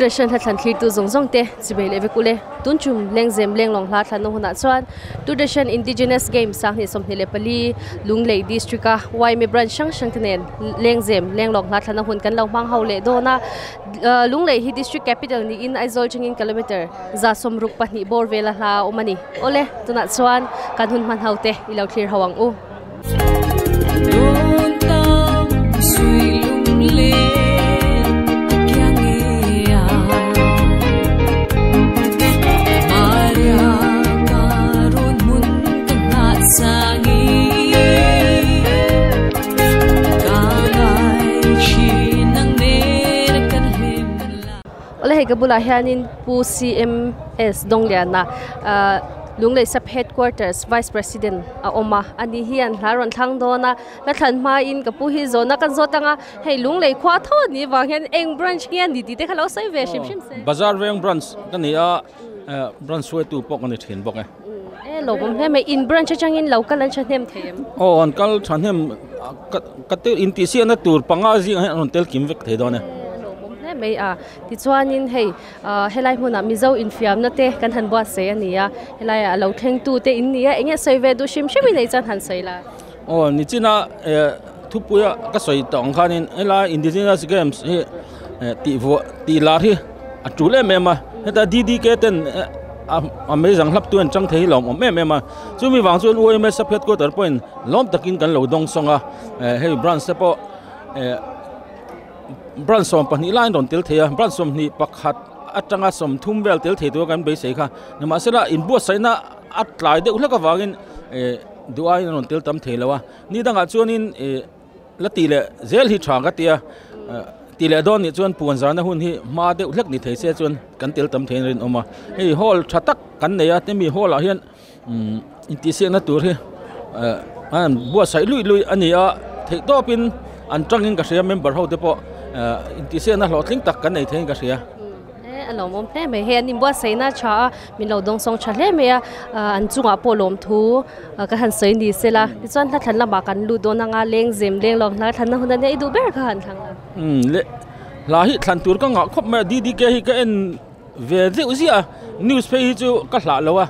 ration thlan thlir tu zong te chibele vekule tunchum Lengzem Lenglawng hla thlan hona chuan ration Indigenous games sang ni somni le pali Lunglei district a YMA branch shang thnen Lengzem Lenglawng hla thlan hun kan lo mang haule dona Lunglei hi district capital ni in aizol chingin kilometer za somruk pahni borvela hla omani ole tuna chuan kan hun man haute ilo thlir hawang u Gabula hianin pu CMS dongliana Lunglei sub headquarters vice president a oma ani hian haron thang dona la than ma in kapu hi zona kan zotanga hei Lunglei khwa tho ni wa hian eng branch hian di te khalo sai ve shim se bazar veng branch kania branch we tu pok ani thin bok e lo bom he me in branch changin local an chanem them o on kal chanem kate in ti si na tur panga ji on tel kim vek the dona mấy thì cho nên hey helai huna mizo infiam na te kan han bua se ania helai lo theng tu te in nia enge soi ve du shim shim nei chan han sei la oh ni china thupuya ka soi tong khanin helai indigenous games he ti la hi atule mema heta didi ke ten amazing hlap tu an chang thei lom mema chumi wang chun YMA saphet ko tar point lom takin kan lo dong songa hey branch sepo branch som pani line don tel thea branch som ni pakhat atanga som thumvel tel thei do kan be sei kha nama sela in bo saina atlai de ulaka wangin duai non tel tam thei lawa ni danga chuanin lati le zel hi thanga tia ti le don ni chuan puan zana hun hi ma de ulak ni thei se chuan kan tel tam thei rin oma hei hall thatak kan neya te mi hall a hian inti se na tur hi an bo sai lui ania thei to pin an tangin ka sia member ho te po inti se na hlotling tak kan nei thein ka sia alo mom the me he nim bua sei na cha min lo dong song chale me an chunga polom thu ka han sei ni sela ti chuan la than la ba kan lu do na nga Lengzem Lenglawng na than na hun ne du ber ka han thang le la hi than tur ka nga khop me di ke hi ka en ve de uzia news pe hi chu ka hla lo wa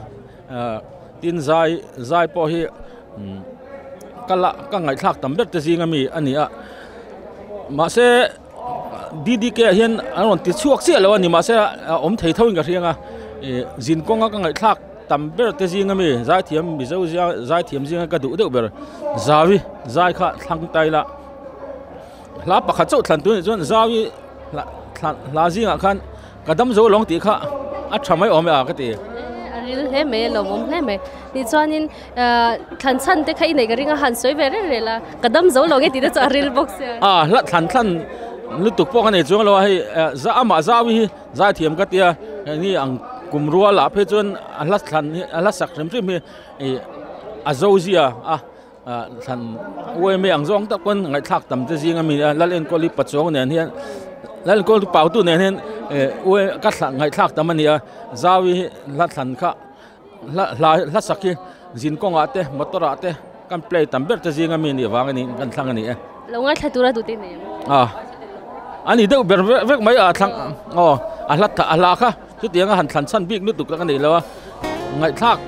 tin zai po hi kala ka ngai thak tam ber te jinga mi ania ma se DDK hian anon ti chuak sia lo ani ma se om thei thoin ka rianga jin konga ka ngai thak tam ber te jinga mi zai thiam mi zo zai thiam jinga ka du de ber zawi zai kha thang tai la la pakha chau thlan tu chon zawi la jinga khan kadam zo long ti kha a thamai om ya ka ti ril he me lo mom he me ni chuanin than chan te khai nei ka ringa han soi ve re la kadam zo lo ge ti de cha ril box la than lutuk pok ani chung lo hai za ama zawi za thiam ka tia ni ang kumrua la phe chun ala thlan ala sak rim hi azozia than YMA ang zong ta kon ngai thak tam te jinga mi lalen ko li pachong nen hian lalen ko pau tu nen hen ka thak ngai thak tam ani zawi la thlan kha la sakhi jin kong ate motor ate kan play tam ber te jinga mi ni wang ani kan thlang ani lo ngai thatura tu te ne ani de ber vek mai thlang alat ala kha chu tianga han thlan chan bik nu tuk ka nei lawa ngai thak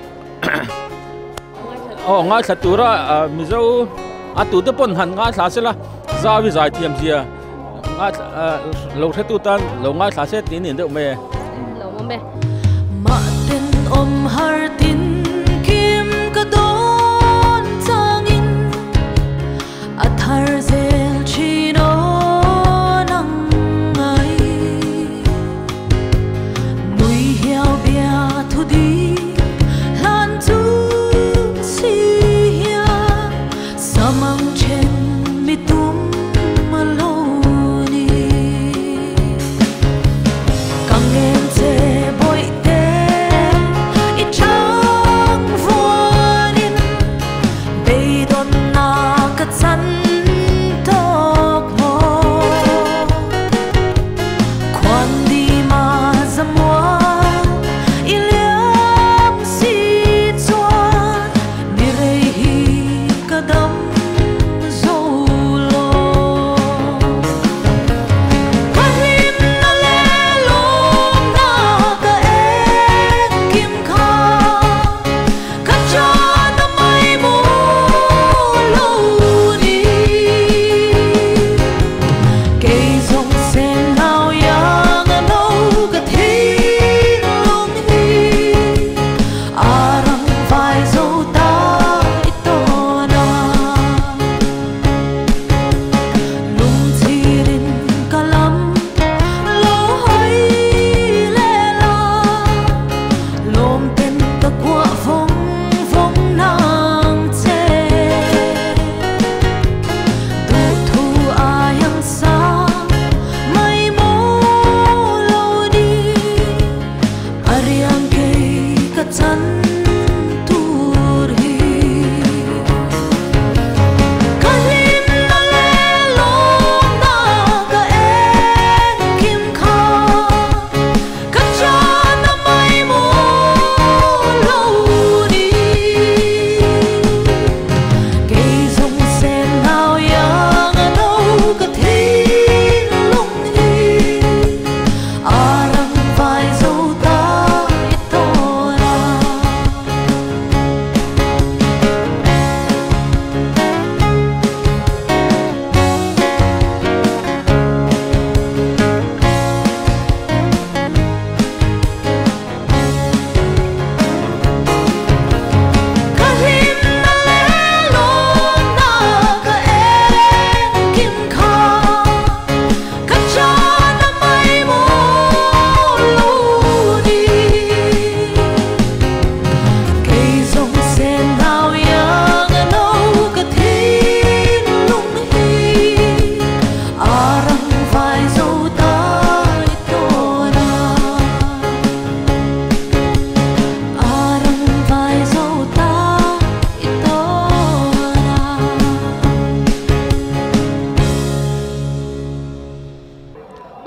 ngai thatura mizo atu te pon han ngai thla sela zawi zai thiam zia ngai lo thatu tan lo ngai thla se tin in de me lo mo me ma ten om har tin kim ka don changin athar zel chino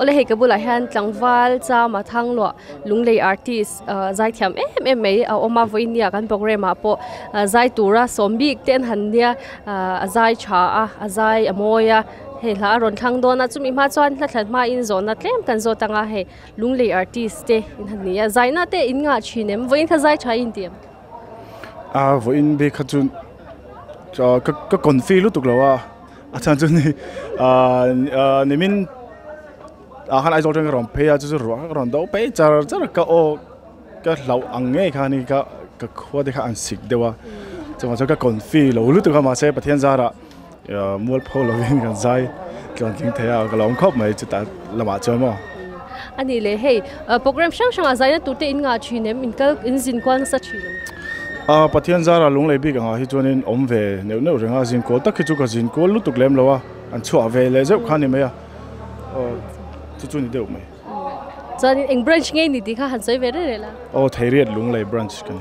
ole he kabula han tlangwal cha ma thang lo lunglei artist zai thiam em mai oma voinia kan program a po zai tura sombi ten han nia zai cha a zai amoya he la ron thang dona chumi ma chuan la thlat ma in zona tlem kan zo tanga he lunglei artist te in han nia zai na te in nga chinem voin tha zai cha in tiam voin be khachun ka konfi lu tuklawa achan chuni nimin han ai zo tang rom pe a chu ro ron do pe char ka o ka lau ange khani ka khwa de kha an sik dewa chama ka konfi lo lu tu ka ma se pathian zara mual pho lo win kan zai kan ting thaya ka long khop mai chuta lama chamo ani le hey program shang shang azai na tu te in nga chinem in ka in zin kwang sa chilum pathian zara lunglei bi ka hi chuanin omve neu renga zin ko tak chu ka zin ko lu tuk lem lawa an chua ve le zeu khani me ya chu ni deu mai chani eng branch nge ni ti kha han soi ve re la theiriat lunglei branch kan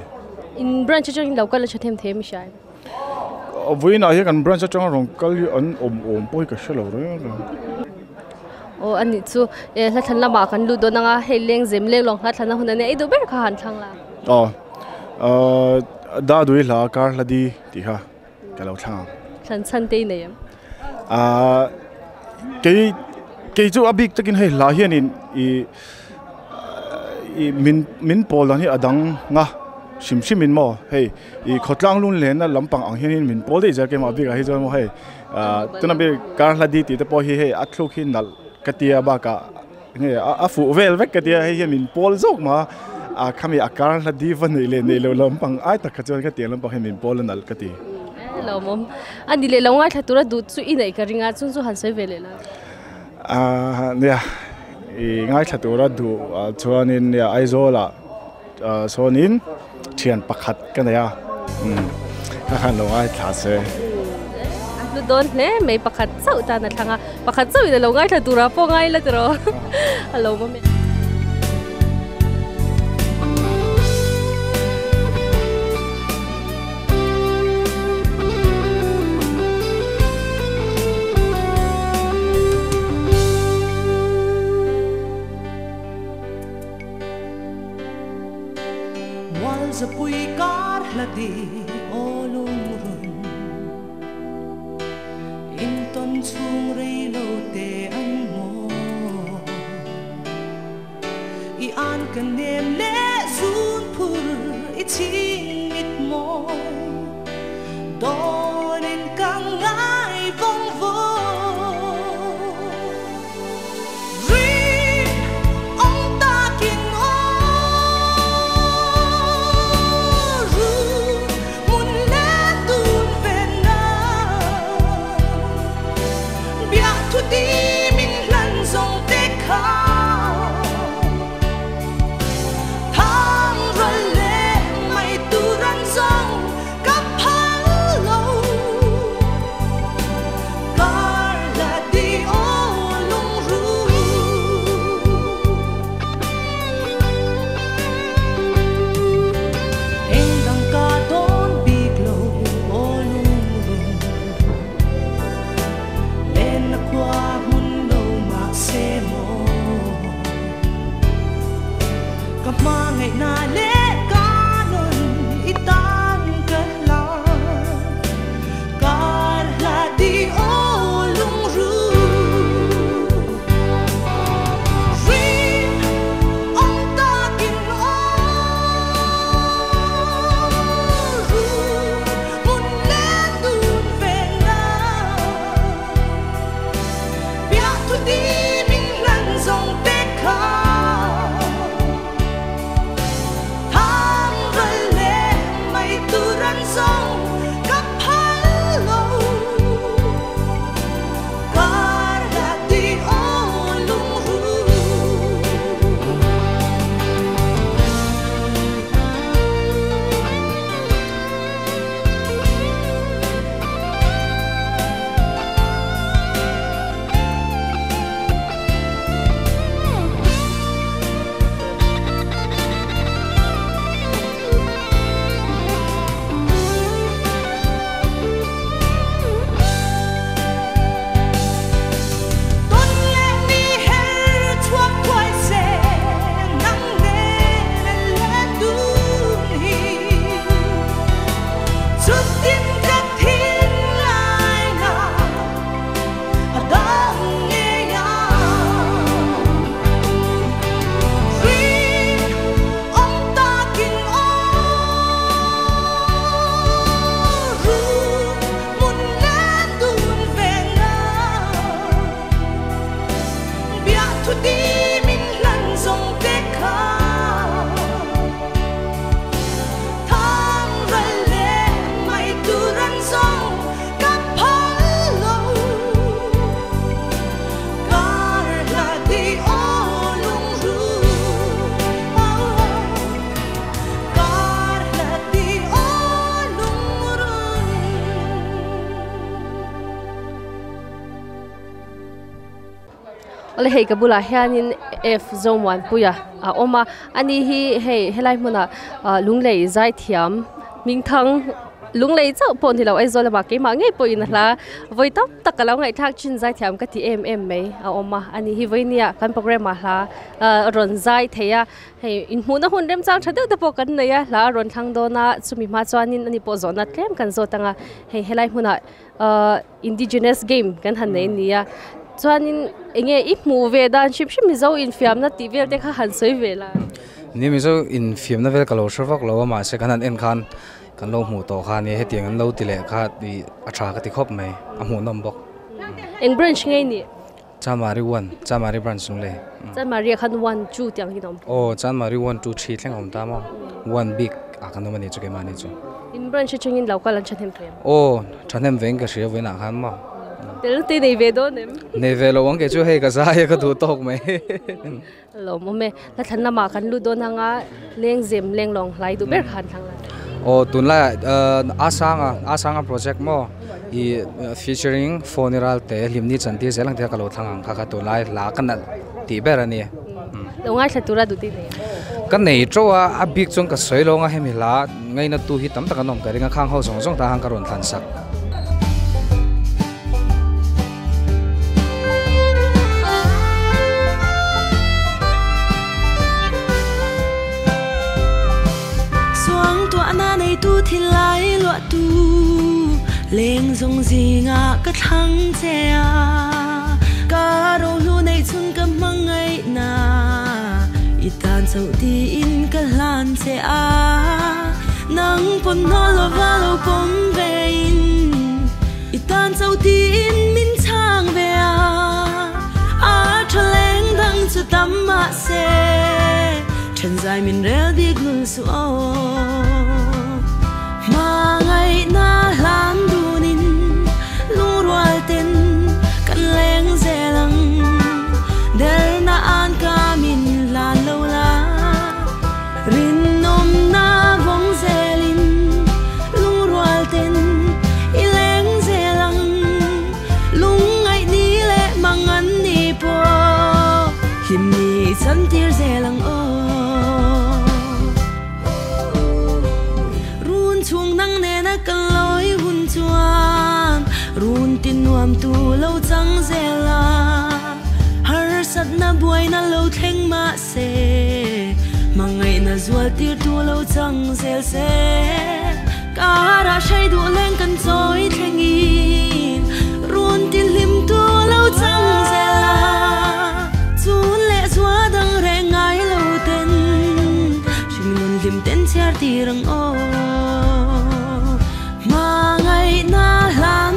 in branch chung local la chathem them shai voina hi kan branch chung rong kal an om poi ka shalo re ani chu la than lama kan lu do nanga he Lengzem Lenglawng la thana hunane ei do ber kha han thang la da dui la kar ladi ti ha kalau thang chan te nei ke chu abik takin he la hian in i min pol hi adang nga sim min mo hey I khotlang lun len na lampang ang hian min pol de ja ke ma bik a hi jo mo hey tuna be kar ladi ti te po hi he athluk hi nal katia ba ka nge a fu vel vek katia hi min pol zok ma kami akar ladi van nei lo lampang ai ta khajon ka tiang lampang he min pol nal kati lo mom ani le longa thatura du chu I nei ka ringa chung chu han sei vele la nia ngai thatura du chuanin ya aizola sonin thian pakhat kan ya khan lo ai thase lu don le mai pakhat chau ta na thanga pakhat chau le longa thatura po ngai la tro hello mom sa pui kar ladi olung run in ton chung rei lo te an mo I an kan nem le zun pur I ching mit moi don in kang ngai vong vo God ole hei kabula hianin F zone 1 puya a oma ani hi hei helai muna lunglei zai thiam mingthang lunglei chau pon hilo ai zola ma ke ma nge poin la voi tam takalaw ngai thak chin zai thiam ka ti mai a oma ani hi voinia kan program ma la ron zai theya hei in huna hun rem chang thadeu te po kan neya la ron thang do na chumi ma chwanin ani po zona tlem kan zo tanga hei helai muna indigenous game kan han nei nia chuanin enge I mu ve dan ship mizo in fiam na ti vel te kha han soi vela ni mizo in fiam na vel kalo shavak lo ma se kan en khan kan lo mu to kha ni he tiang an lo ti le kha ti atha ka ti khop mai a mu nom bok eng branch ngai ni chamari branch le chamari khan 1 2 tiang hi nom chamari 1 2 3 thleng om ta mo one big a kan mani chu ke mani chu in branch chungin local lan chathem threm thanem veng ka shia vena khan ma tel te nei ve do nem nei ve lo wang ke chu hei ka za ya ka du tok mai lo mo me la thanna ma kan lu do na nga Lengzem Lenglawng lai du ber khan thang la tunla asanga project mo I featuring funeral te limni chanti zelang te kalo thangang kha tunlai la kan ti ber ani lo ngai thatura du ti nei kan nei trowa a big chung ka soilonga hemi la ngai na tu hi tam taka nom ka ringa khang ho song song ta hang karon than sak tu thi lai lo tu Lengzem zinga ka thang che a ka ro lu nei chung ka mangai na itan chau ti in ka lan che a nang pon no lo va lo pom ve in itan chau ti in min chang ve a thleng dang chu tam ma se chen zai min rel dik nu su mangai na lan dunin lungrual ten kan leng zelang der na an kamin lan lo la rin nom na vong zelin lungrual ten ileng zelang lungai ni le mangan ni po him ni chan tir zelang run tin nuam tu lo chang zela har sat na buai na lo thleng ma se mangai na zual tir tu lo chang zel se ka ra shai du leng kan choi thlengi run tin lim tu lo chang zela chun le zwa dang re ngai lo ten shin nun lim ten char tirang mangai na lan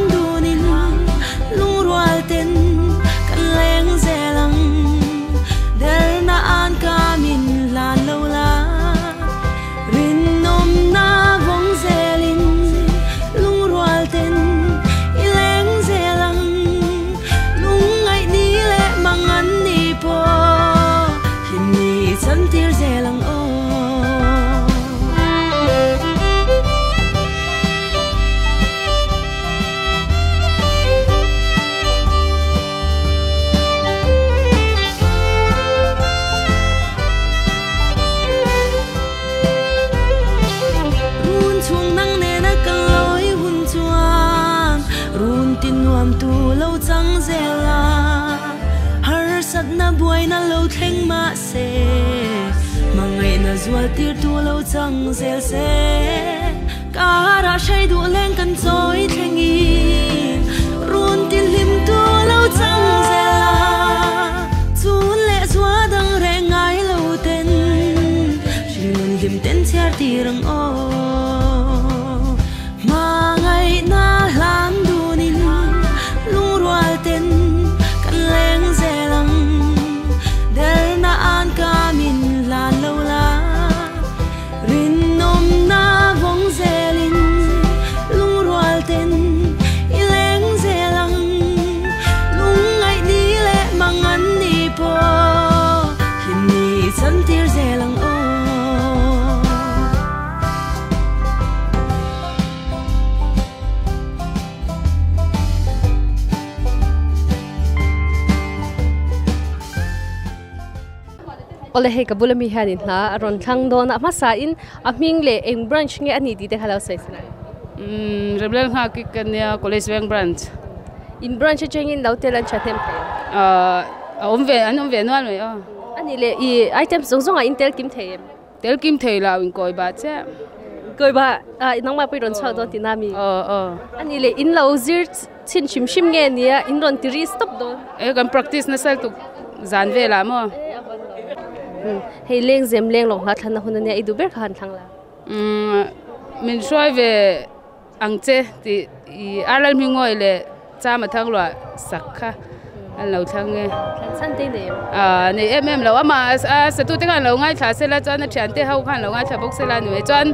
zual tir tu lo chang zel se ka ra shai du leng kan choi thengi run tin lim tu lo chang zela chun le zwa dang re ngai lo ten shin nun lim ten char tirang mangai na lan dunin lungrual ten kan leng zelang der na an kamin lan lo la rin nom na vong zelin lungrual ten ile ole he kabulami hanin la aron thang don ama sa in aming le eng branch nge ani ti te khala sai sna rebel ha ki kanya college wang branch in branch chengin lautelan chathem phe om ve no me ani le I item zong a intel kim them tel kim thei la in koi ba che koi ba nang ma pi ron chha don tinami ani le in lo zir chin chim shim nge nia in ron ti stop don e kan practice na sal tu zan ve la mo hei Lengzem Lenglawng la thana hun ne idu ber khan thangla min shoi ve angche ti alal mi ngoi le cha ma thang lwa sakha an lo thang nge san te ne ne em lo ama sa tu te kan lo ngai tha se la chan na thian te hau khan lo ngai tha bok se la ni chan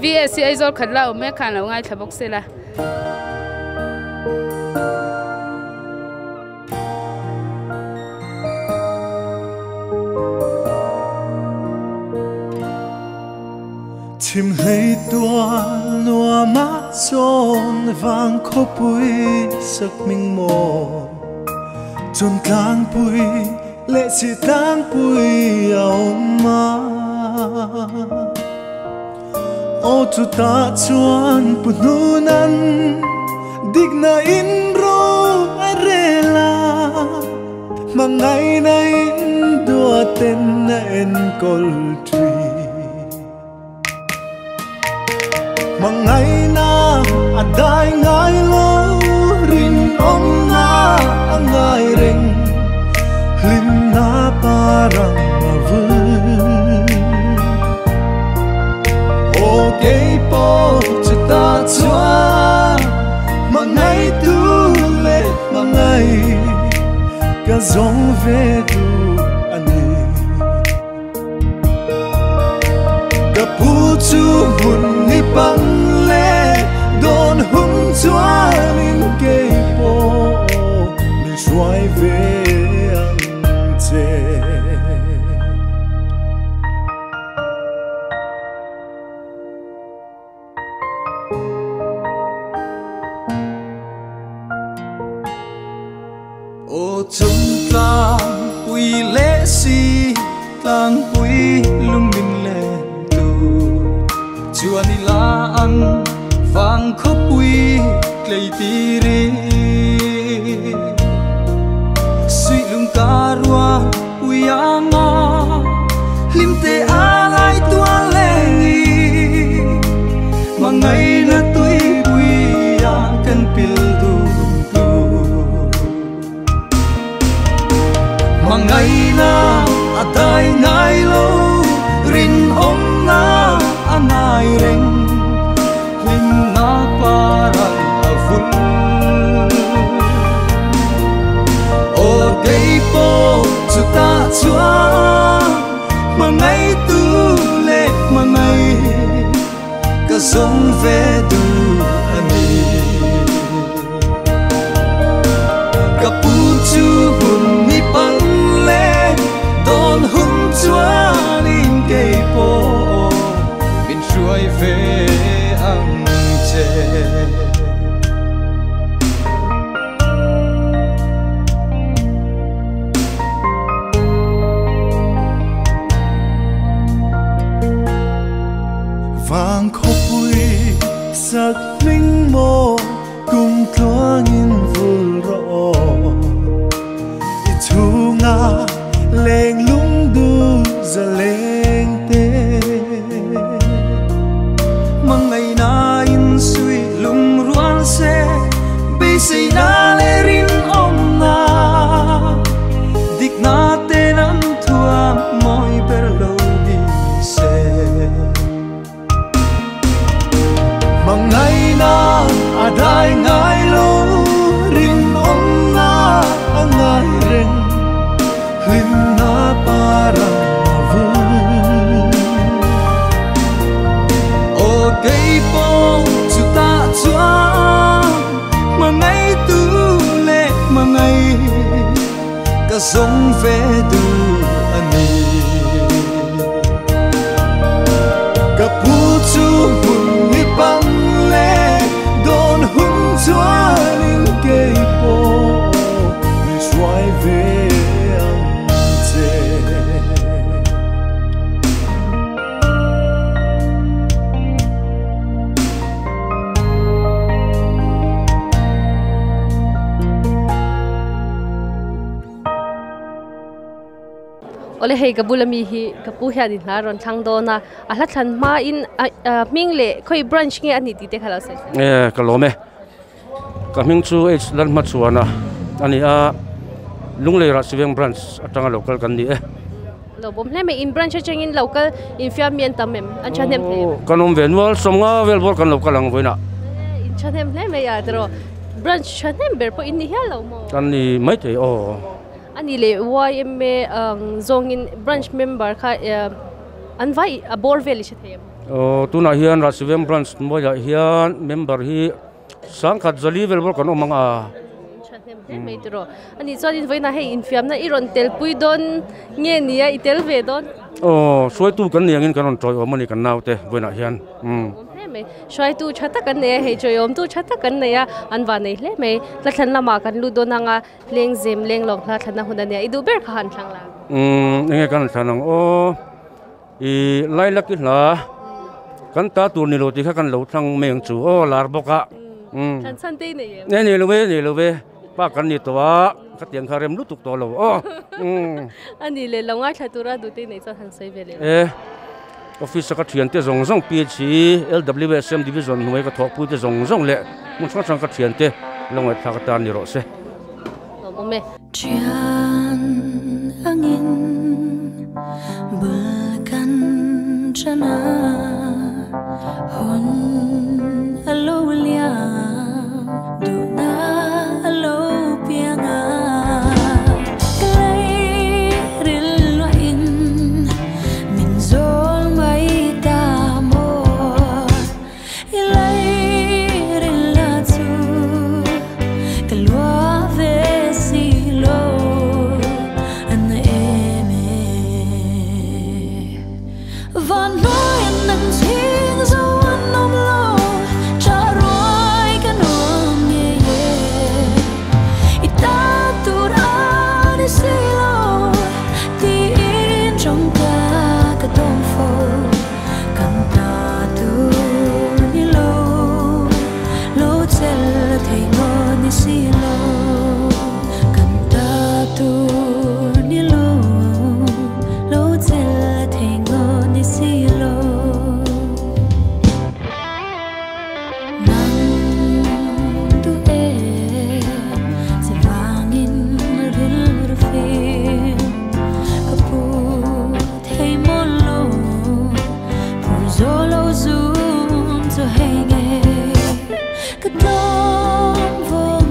VSC ai zol khatla me khan lo ngai tha bok se la chim lấy tua nua mắt tròn vàng khô bụi sắc mình mồ tròn tang bụi lệ chỉ tang bụi áo ma ô tu ta chuan pununan digna in ro arela mangai na in dua ten na en kol tree mangai na adai ngai lo rin om na angai reng lim na parang avul o kei po chata chua mangai tu le mangai ka zong ve tu ani ka pu chu hun ni bang don hung chuan in kei po ni suai ve ang che o chung tlang pui le si tlang pui lung min le tu chuan ni la an vang khóc bụi lấy tiri suy lung ca rua bụi ama lim te alai tua lengi mà ngày na tui bụi kan pil du tu mà ngày na atai ngai lo rin om na anai reng parang avul o kei po chuta chua mangai tu le mangai ka zong ve tu ani ka pu chu bun ni pal le don hum chua nin kei po min shuai ve ang vàng khóc bụi sắc minh mô cùng thoáng in vul rõ ít thu nga lên lung du giờ lên tê mang ngày na in suy lung ruan se bây say na le rin om na dik na te nam thua moi per lo di se mang ngày na adai ngai lo rin om na angai ren lim na parang kei po chuta chua mangai tu le mangai ka zong ve tu ani ka pu chu hun ni bang le don hung chua nin kei po ni suai ve ang che ole hei kabulami hi kapu hian in haron thang do na a hla than ma in mingle khoi branch nge ani ti te khala se kalome ka ming chu h lan ma chuana ani a lunglei ra siveng branch atanga local kan ni lo bom hle me in branch chang in local in fiamian tamem an chanem the kanom venwal somnga velbor kan local ang voina in chanem hle me ya dro branch chanem ber po in hi lo mo kan ni mai te ani le YMA zong in branch member kha anvai a bor veli che them tuna hian ra siveng branch mo ya hian member hi sangkhat zali velbor kan omanga me dro ani chuan voina hei in fiam na iron tel pui don nge nia itel ve don soi tu kan niangin kanon troi omani kan naute voina hian me shoi tu chata kan ne hei choyom tu chata kan ne ya anwa nei hle me la than lama kan lu do nanga Lengzem Lenglawng la thana huna ne idu ber khan thang la nge kan thanang i laila ki hla kan ta tur ni lo ti kha kan lo thang meng chu lar boka than san te ne ne lo ve pa kan ni to ka tiang kha rem lu tuk to lo ani le longa thatura du te nei cha hang sei vele office ka thian te zong zong PH LWSM division noi ka thok pu te zong zong le mun chang ka thian te longai thak ta ni ro se bome Trian angin bulkan chana hon alo lia du na alo pianga klai ril lo in min zol mai ta mo ilai ril la tu kalwa ve si lo an eme van noi nan ting zo nom lo cha roi kan om ye ita tu ra ni si lo ti in trong ka ka dom fo kan ta tu ni lo tel thei ngo ni si lo kan ta tu ni lo tel thei ngo ni si lo nang tu se vangin ril rfi kapu thei mon lo pu zolo zoom to hang ka dom vom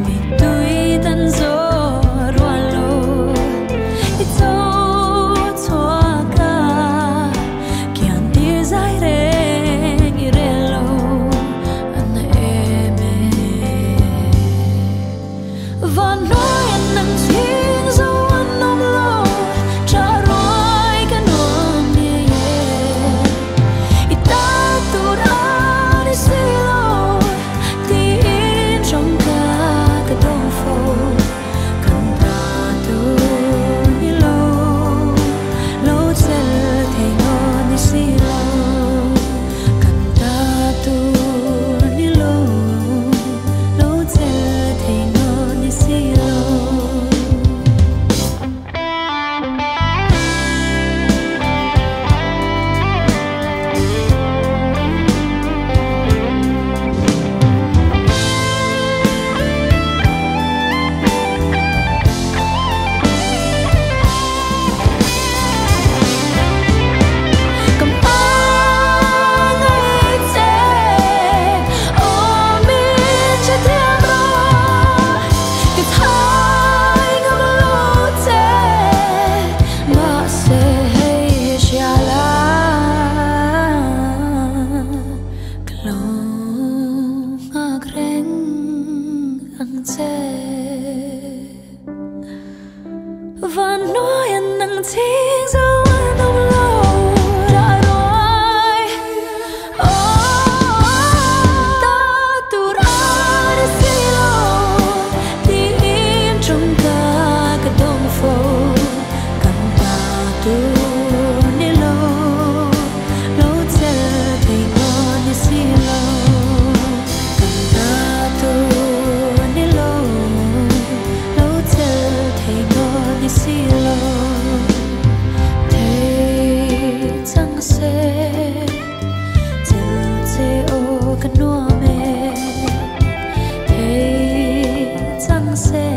mi tui tan zo rualo ito chua ka kian tir zai reng irelo an eme van noi an nang ting zo an nom lo cha roi kan om ye ita tu ra ni si lo ti in trong ka ka dom fo kan ta tu ni lo tel thei ngo ni si lo kan ta tu ni lo tel thei ngo ni si lo Come on, it's oh me chatiamro it's high ngolote ma se shala klong agreng ang che van noi an nang ting zo an om lo ra roi ta tu ra ni si lo ti in trong ka ka dom fo kan ta tu ni lo tel thei ngo ni si lo kan ta tu ni lo se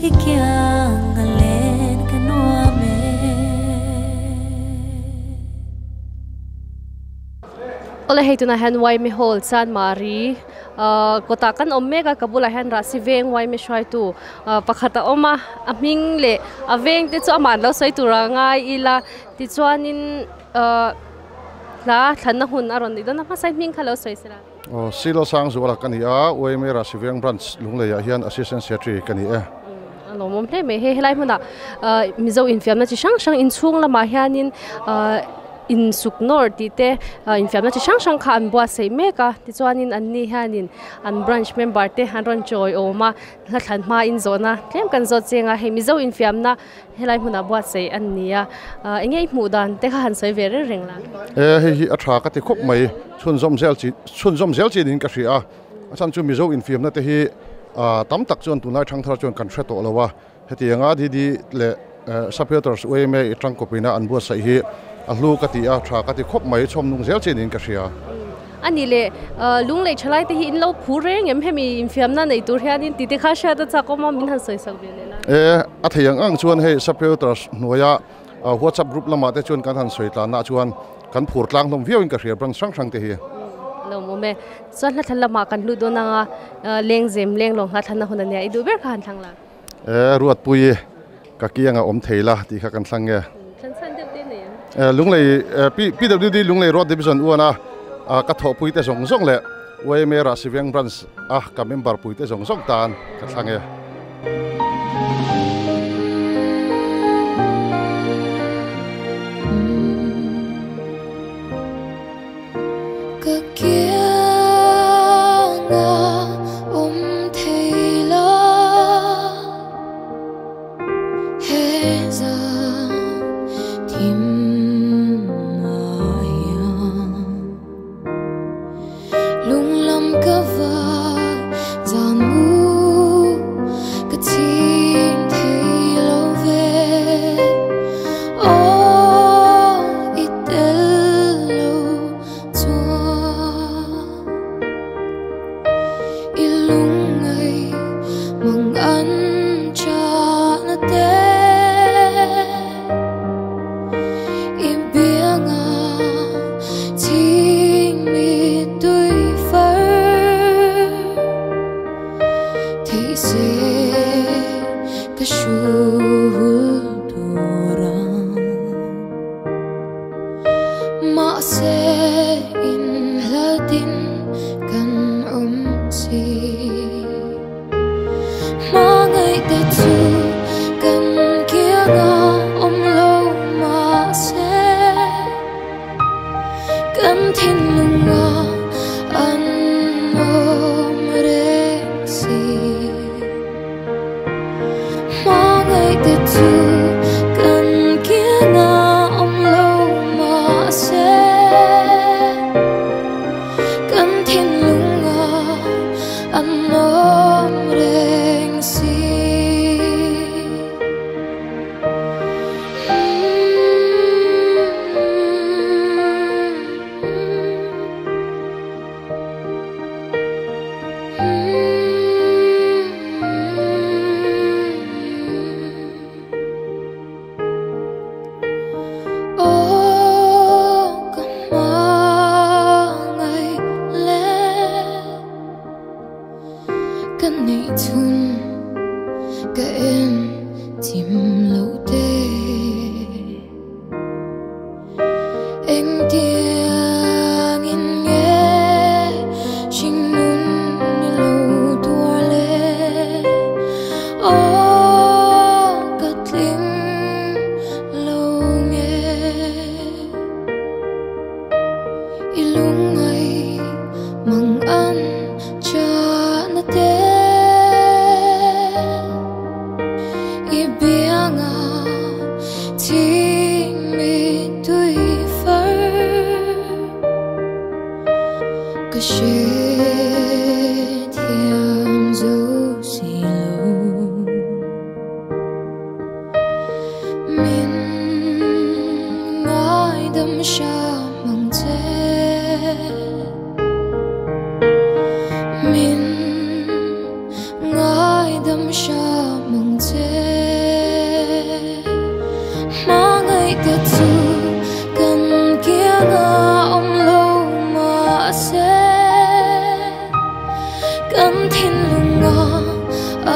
ikyang alen kanuame ole hei tuna han YMA hall san mari kota kan omega kabula han ra si veng YMA shwai tu pakhata oma aming le aveng te chu aman lo soi tu ra ngai ila ti chuanin la thana hun aron ni dona ma sai ming khalo soi sira silo sang zuwa kan ya YMA ra si veng branch lunglei ya hian assistant secretary kan ni no mom hle me he helai muna mizo infiam na chi sang sang in chung lama hianin in suknor ti te infiam na chi sang sang kha an bua sei meka ti chuanin an ni hianin an branch member te han ron choi oma la than ma in zona tlem kan zo chenga he mizo infiam na helai muna bua sei an nia engei mu dan te kha han soi ve reng la hi atha ka ti khop mai chun zom zel chi din ka ria chan chu mizo infiam na te hi tam tak chon tunai thang thar chon kan thre to lawa heti anga di le supporters YMA itang kopina an bua sai hi alu ka ti a tha ka ti khop mai chom nung zel chen in ka ria ani le lunglei chalai te hi in lo phureng em hemi infiam na nei tur hianin ti te kha sha da cha ko ma min han soi sak ve le la a theyang ang chuan he supporters noya WhatsApp group lama te chuan kan han soi tla na chuan kan phur tlang nom viau in ka ria brang sang te hi no mo me chuan la thala ma kan lu do na Lengzem Lenglawng ha thana hun ania idu ber khan thangla ruat pui ka kianga om theila ti kha kan thlang nge san de te ne lunglei PWD lunglei road division uana ka tho pui te zong zong le YMA ra si veng branch ka member pui te zong zong tan ka thlang nge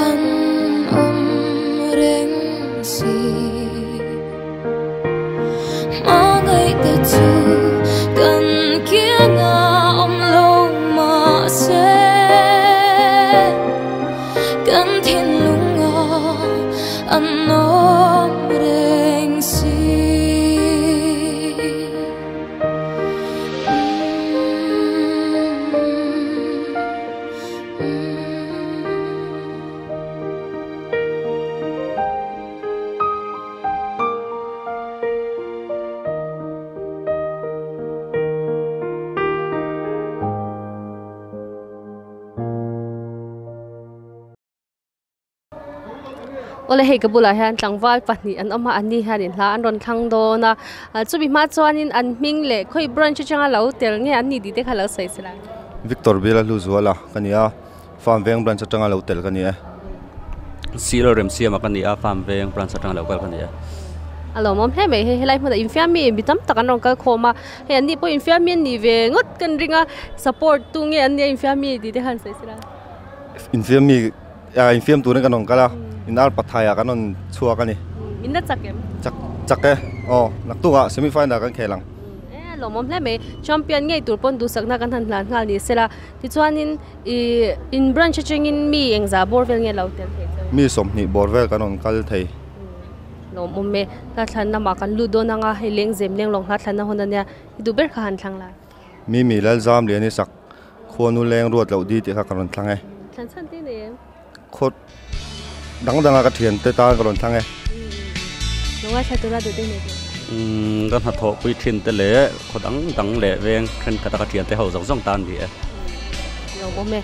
an reng si ma ngày te chu kan kia nga lo ma se kan thiên lung an reng si Ole hei kabula han tlangwal pahni an oma ani hanin hla an ron thlang do na chubi ma chuanin an hming le khoi branch changa lo tel nge an ni di te khala sai sila Victor Bela Luzuala kania farm veng branch atanga lo tel kania Silo rem siam kania farm veng branch atanga lo kal kania alo mom he me he lai ma infami bitam takan ron ka khoma he an ni po infami ni ve ngot kan ringa support tu nge an ni infami di te han sai sila infami infam tu ne kanong kala inar pathaya kanon chua kani inna chakem chake oh naktunga semi final kan khelang lo mom le me champion ngai turpon du sakna kan han hlan ngal ni sela ti chuanin in branch chengin mi engza borvel nge lo tel mi somni borvel kanon kal thei lo mom me ta thlan na ma kan ludo na nga he lengzem lenglawng hla thlan na hon ania du ber kha han thlang la mi lalzam le ni sak khonu leng ruat lo di ti kha karon thlangai thlan chan ti ne khot dang ka thian te ta karon thlangai lo nga cha tu ra du te ne gan ha tho pui thin te le khodang le veng khen ka ta ka thian te ho zong zong tan bi lo mom me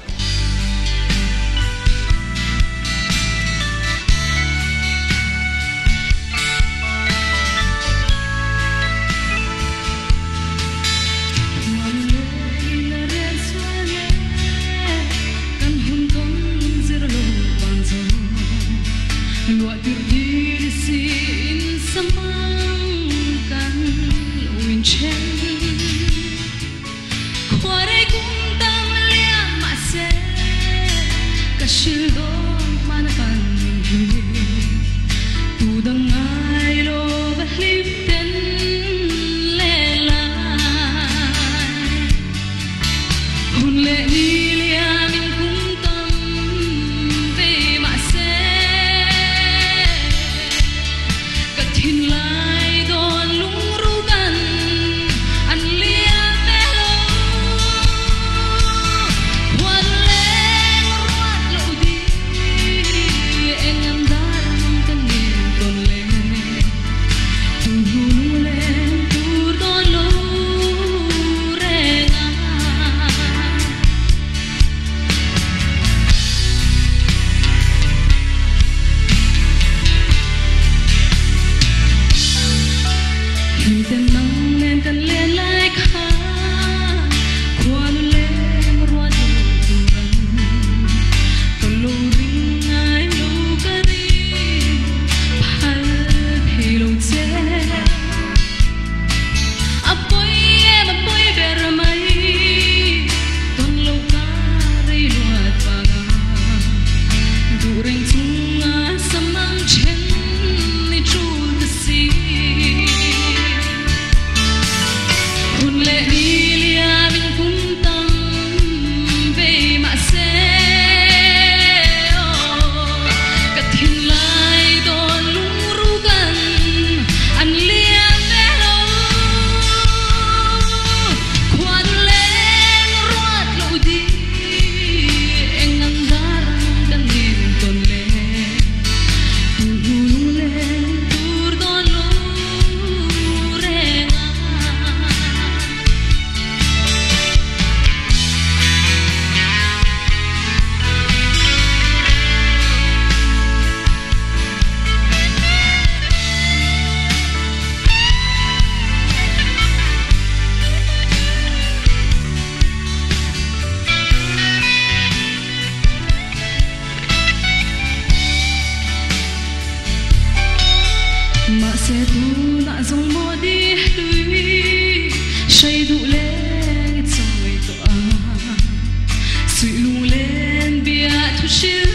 Sweet Lulén, be at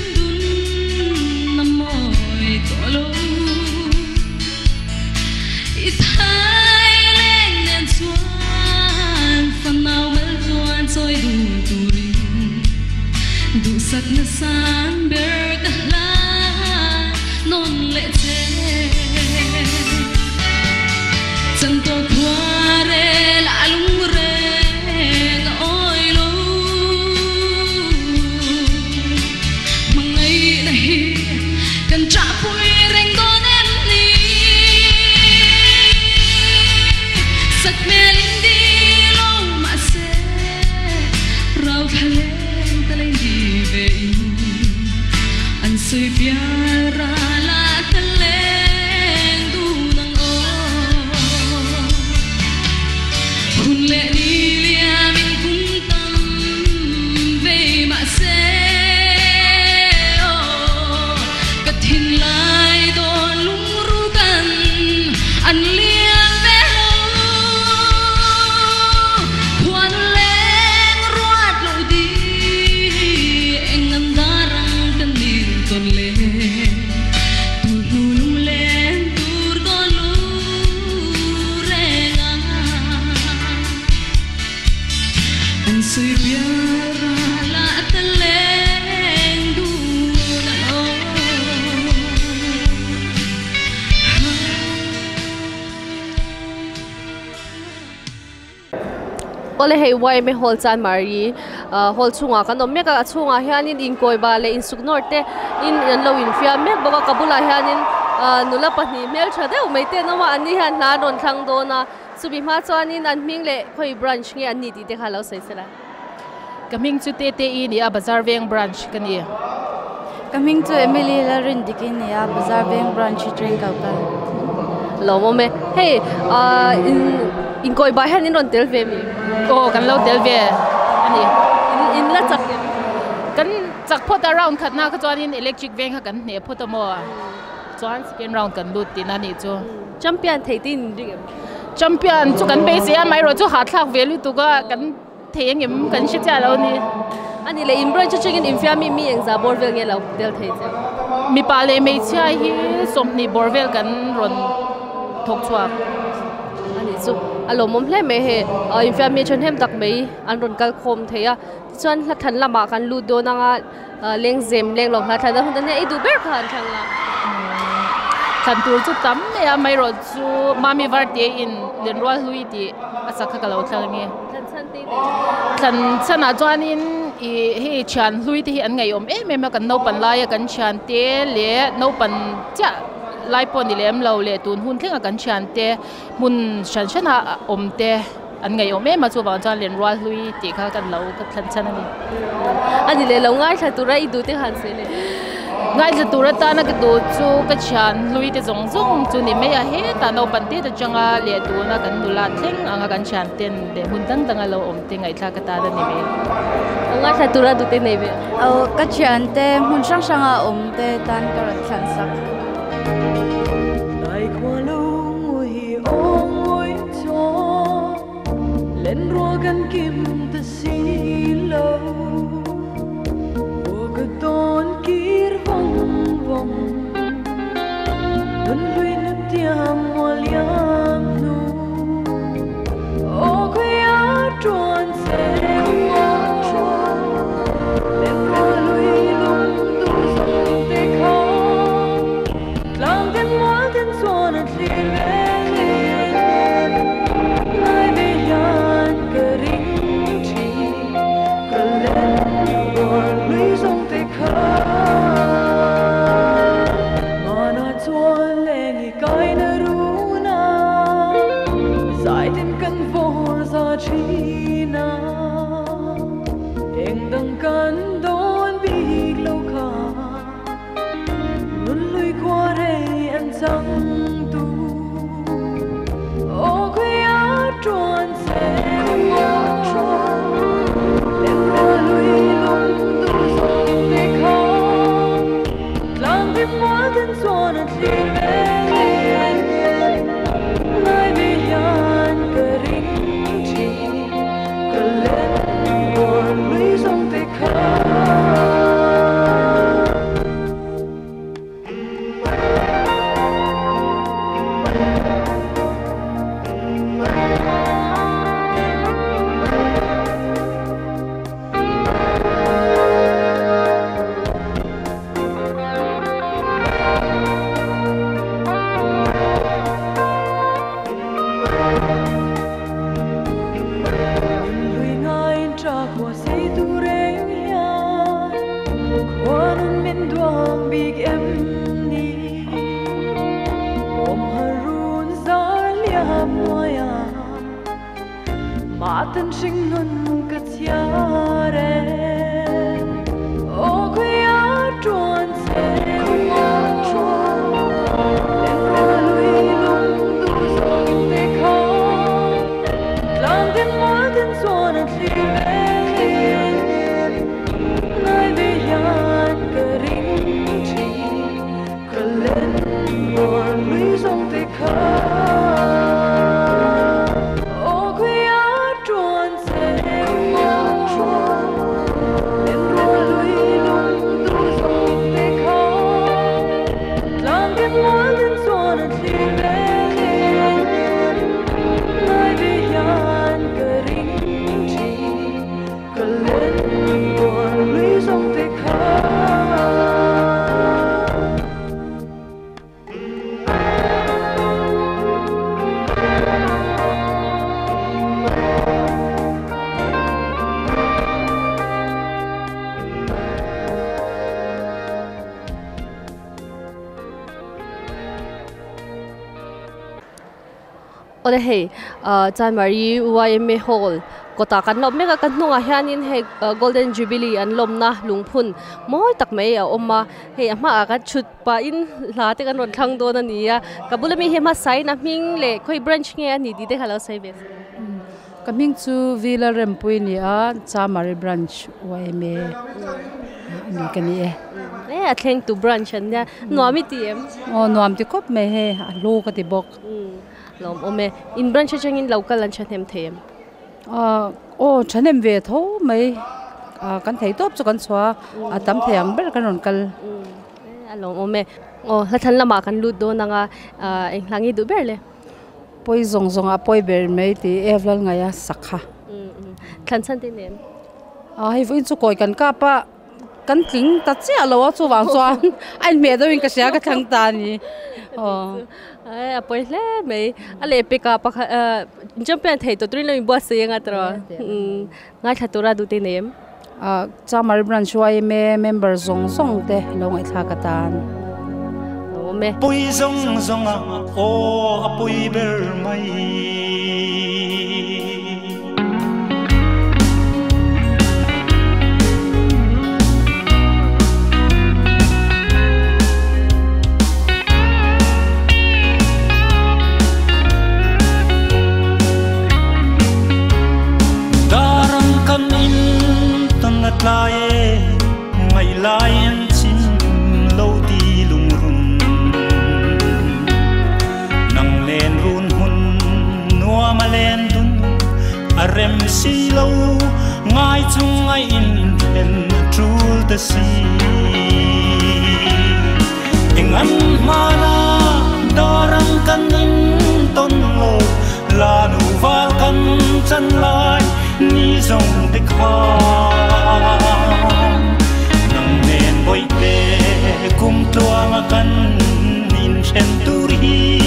sắc na san ber cả la non lệ thế chân to qua re la lung re oi lo mang ngày này cần trả vui rèn con em đi sắc mê linh đi lâu mà sẽ rau thale Sui piara la taleng du nang o hun le ni lia min kung tam ve ma se o kathin lai don lung ru kan an lia ve lo kwan leng ruat lo di eng an darang kan ni ton le tu lung le tur go lu re nga an sui piara la taleng du na o Ole hey YMA hall chan mari hall chunga kanom meka chunga hianin in koiba le in suknorte in lo in fia mek boka kabula hianin nula pani mel thade umeite no ma ani han na don thang do na subi ma chanin an ming le khoi branch nge ani ti te khalo saisela Coming to te in ya bazar veng branch kani. Coming to Emily la rin dikin ya bazar veng branch train ka ka. Lo mo me hey in koiba hianin ron tel ve mi Oh kan lo del ve ani in la chak kan chak put around khat na ka chuan in electric veng ha kan ne put mo chuan second round kan lut tin ani chu champion theitin ring champion chu kan be se mai ro chu ha thlak velu tu ga kan thengem kan shi cha lo ni ani le in branch chingin in fia mi eng za bor vel nge lo del thei che mi pa le me cha hi somni borvel kan ron thok chuak ani chu alo mom hle me he in fia mi chen hem tak mei an ron kal khom theya chuan la than lama kan lu do na nga Lengzem Lenglawng la than da hun ne i du ber khan thang la kan tur chu tam ne ya mai ro chu mami varte in lenrol hui ti asakha ka lo thlang nge kan chana chuan in i he chan hlui ti an ngai om me ma kan no pan lai kan chan te le no pan cha lai pon ni lem lo le tun hun thlenga kan chan te mun shan shana om te an ngai om ma chu ba chan len rwa hlui ti kha kan lo ka thlan chan ani ani le lo ngai tha tura i du te han se le ngai tha tura ta na ka du chu ka chan hlui te zong zong chu ni me ya he ta no pan te ta changa le tu na kan dula thleng anga kan chan ten de hun tang tang lo om te ngai thla ka ta da ni me ngai tha tura du te nei be au ka chan te mun sang sanga om te tan ka ran chan sak Lai qua lung ui ong ui cho lên rùa gan kim ta si lâu Ô cái tôn kir vong vong Đun lui nu tiam mua liam nu Ô cái á tròn xe hoa Lên rùa lui lung tu sông tê khó Lang den mual den suan at liren Lai ve yan ka ring chi big em ni om harun zar liam moya matan sing nun ka tiare o kuya tron se kuya tron en lui lung du song te kha lang den ma den son at li nai be yan ka ring chi kalen or lui song te kha Ode hey, Chan Mari YMA Hall. Kota kan lom mega kan nunga hianin he Golden Jubilee an lom na lungphun moi tak mai a oma he ama ka chut pa in la te kan ron thang do na nia kabulami he ma sai na ming le khoi branch nge ani di de halo sai be coming to Villa Rempui ni a Chan Mari branch YMA ni kan ni a thank to branch an ya noami tiem noam ti kop me he a lo ka ti bok lom ome in branch changin local an chanem them chanem ve tho mai kan thei top chu kan chwa atam theyang ber kan ron kal along ome la than lama kan lut do nanga englangi du ber le poi zong zong a poi ber mai ti evlal nga ya sakha than san ti nen hi voin chu koi kan ka pa kan tling ta che alo chu wang chuan ai me do in ka sia ka thang ta ni ai apoi le mai ale pick up champion thei to trin lo bo se nga tro nga thatura du te nem Chan Mari branch YMA member zong zong te lo ngai tha ka tan me poi zong zong a o apoi ber mai lai ngày lai en chin lâu đi lung run nang len run hun nua ma len dun arem si lâu ngai chung ngai in en trul the sea engan mana dorang kan in ton lo la nu va kan chan lai ni zong te kha nang nen boi te kum tuang kan in chen turi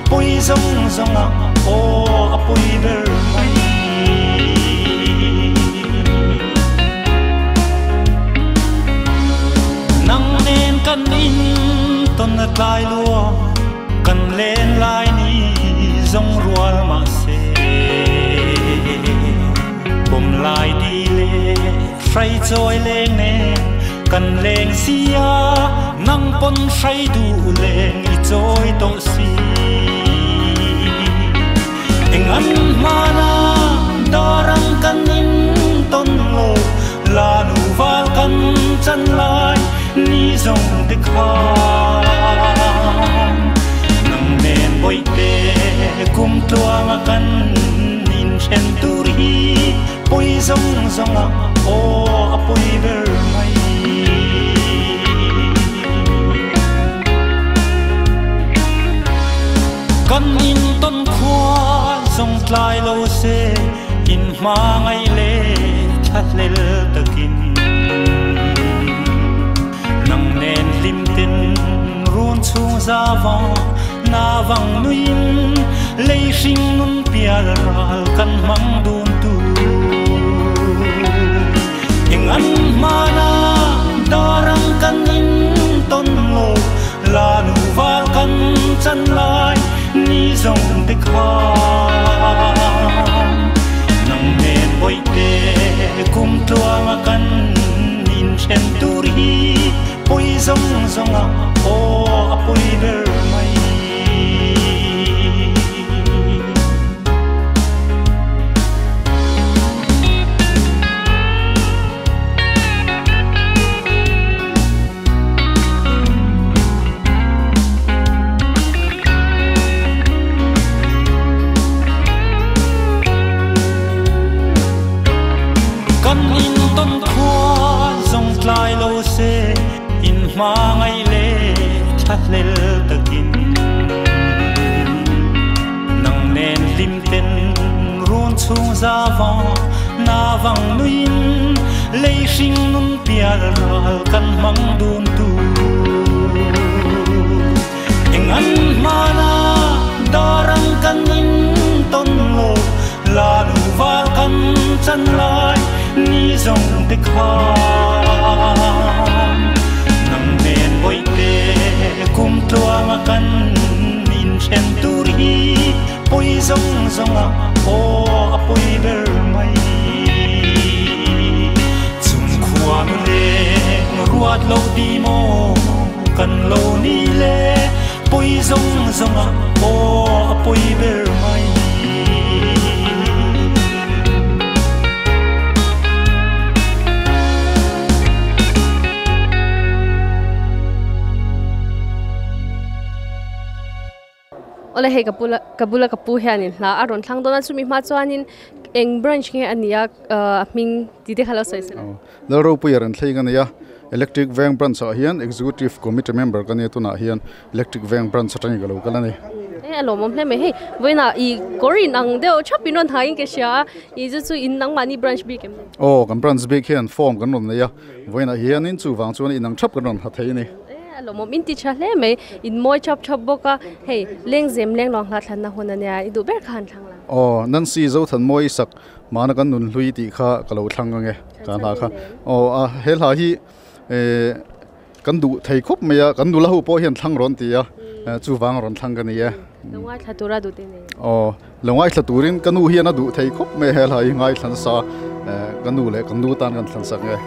poi zong zong a o apoi ber mai nang nen kan in ton na lai lua kan len lai ni zong rual ma se bom lai đi le say trôi lên nè cần lên xia nang pon say du lên i trôi to si anh ăn mana dorang kan in ton lo la nu va kan chan lai ni zong te kha nang nen boi te kum tuang kan in chen turi poi zong zong a o apoi ber mai kan in ton khwa zong tlai lo se in ma ngai le that lel takin nang nen lim tin run chung za wa na wang nuin le sing nun pial ral kan mang dun tu an mana dorang kan in ton zong te kha nang nen boi te kum tua ma kan in chen turi poi zong zong o apoi ber mai lai lo se in ma ngai le that lel takin nang nen lim ten run chung za va na wang nuin le sing nun pial ral kan mang dun tu engan mana darang kan in ton lo la nu va kan chan lai ni zong te kha nang nen boi te kum tua ma kan in chen turi poi zong zong o apoi ber mai chung khua nu le ruat lo di mo kan lo ni le poi zong zong o apoi ber mai ole he kabula kapu hianin la aron thlang dona chumi ma chuanin eng branch nge ania ming ti de khala soisela la ro pu yaran thlei gan ya electric veng branch a hian executive committee member kan ne tuna hian electric veng branch atang galo kalani alo mom hle me he voina I korin ang deo chapinon hain ke sha I chu in nang mani branch bi kem kan branch bi khian form kan ron ya voina hian in chu wang chuan inang thap kan ron ha thei ni lo mom in ti chle me in moi chop boka hey Lengzem Lenglawng la thlan na hona ne I du ber khan thang la nan si zo than moi sak mana kan nun hlui ti kha kalo thlang nge kan ha kha hel ha hi kan du thei khop me ya kan du la hu po hian thlang ron ti ya chu wang ron thlang kan ya longwai thatura du te ne longwai thaturin kanu hian adu thei khop me hel ha hi ngai thlan sa kanu le kan du tan kan thlan sak nge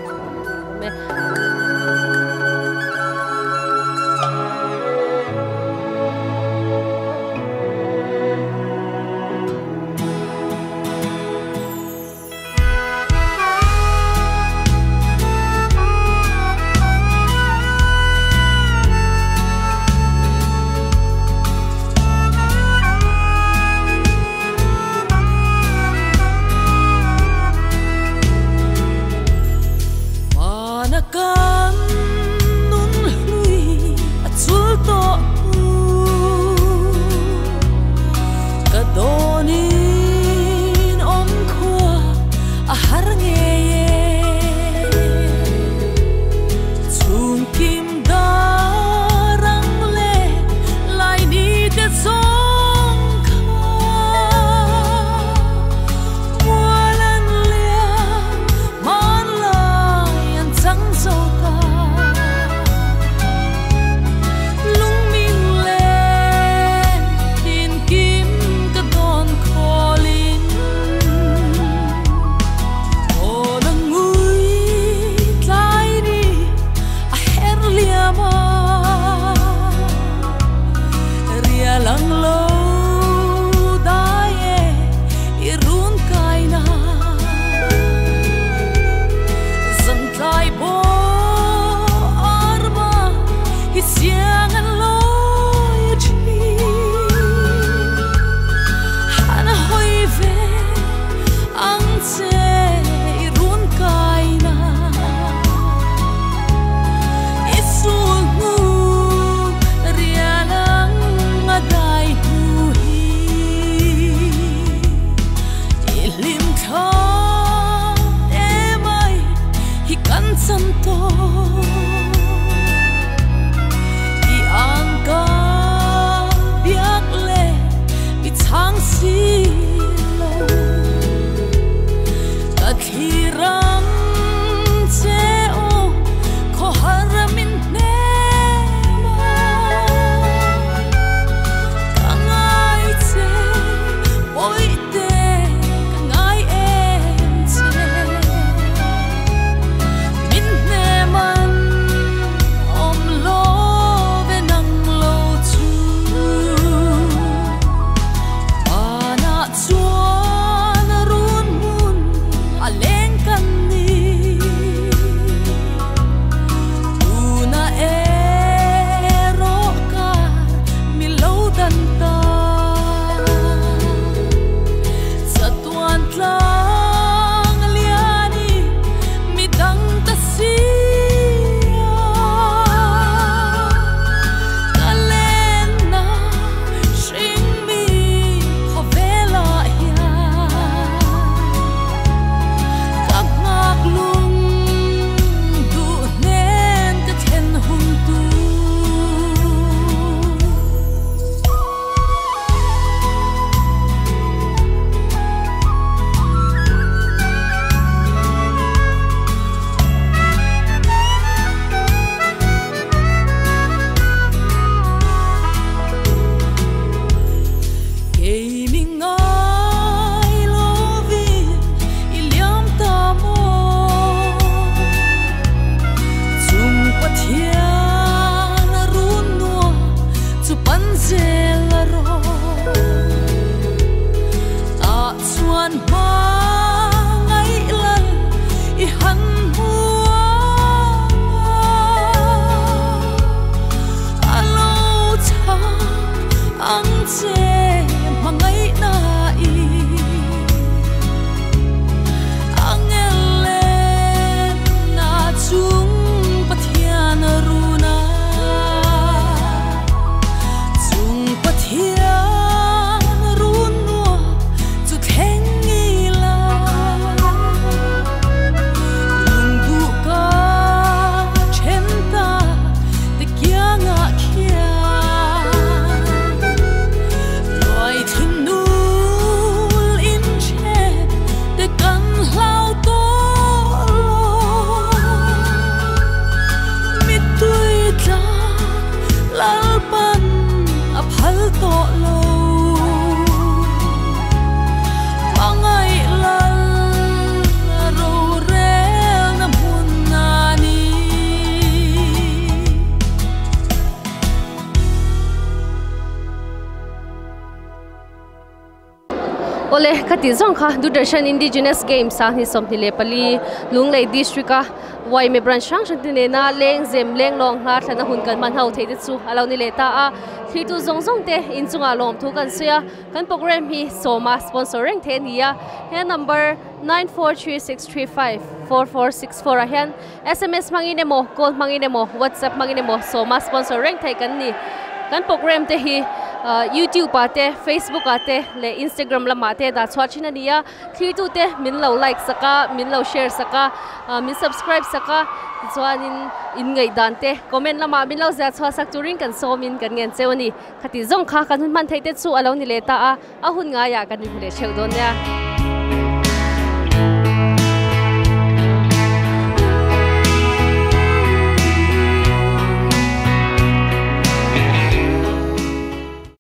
Go ole khati zong kha Doodarshan Indigenous Games sang hi somni le pali Lunglei district ka YMA branch sang tine na Lengzem Lenglawng la thana hun kan man hau thei chu alo ni le ta a thi tu zong zong te in chunga lom thu kan sia kan program hi soma sponsoring the nia he number 9436354464 a hian SMS mangine mo call mangine mo WhatsApp mangine mo soma sponsoring thei kan ni kan program te hi YouTube ate Facebook ate le Instagram lama te da chwachina nia thi tu te min lo like saka min lo share saka min subscribe saka chuanin in ngai dan te comment lama min lo za chwa sak turing kan so min kan ngen chewani khati zong kha kan hun man theite chu alo ni le ta a hun nga ya kan ni le cheu don ya